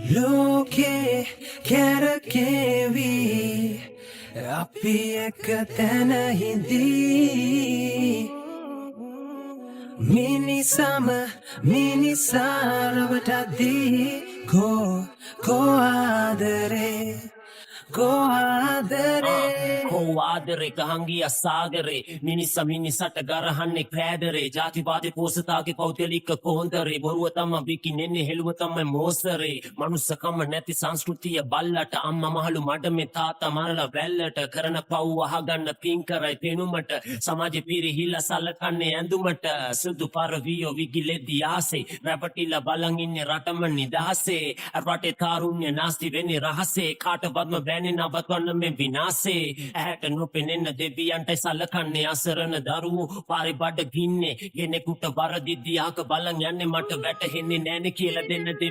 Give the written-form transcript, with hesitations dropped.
Loke kerakevi api ekatana hindi mini sama mini saravadadi ko adare කෝවාදරේ කහංගිය සාගරේ මිනිසට ගරහන්නේ පෑදරේ ජාතිවාදී පෝසතාගේ පෞද්ගලික කොන්දරේ බොරුව තම විකිනෙන්නේ හෙළුව තමයි මෝසරේ මනුස්සකම නැති සංස්කෘතිය බල්ලට අම්මා මහලු මඩමේ තාත්තා මරලා වැල්ලට කරන පව් අහගන්න පින් කරයි පෙනුමට සමාජෙ පිරිහිලා සලකන්නේ ඇඳුමට සුදු පරවියෝ විගිලෙද්දී ආසේ රැපටිලා බලන් ඉන්නේ රටම නිදහසේ රටේ තාරුණ්‍ය නාස්ති වෙන්නේ රහසේ කාටවත්ම බැන්නේ නවත්වන්න මේ විනාසේ ඇහැට නොපෙනෙන දෙවියන්ට සලකන්නේ අසරණ දරුවෝ පාරේ බඩ ගින්නේ කෙනෙකුට වරදිද්දී ආක බලන් යන්නේ මට වැටහෙන්නේ නැනේ කියලා දෙන්න දෙවි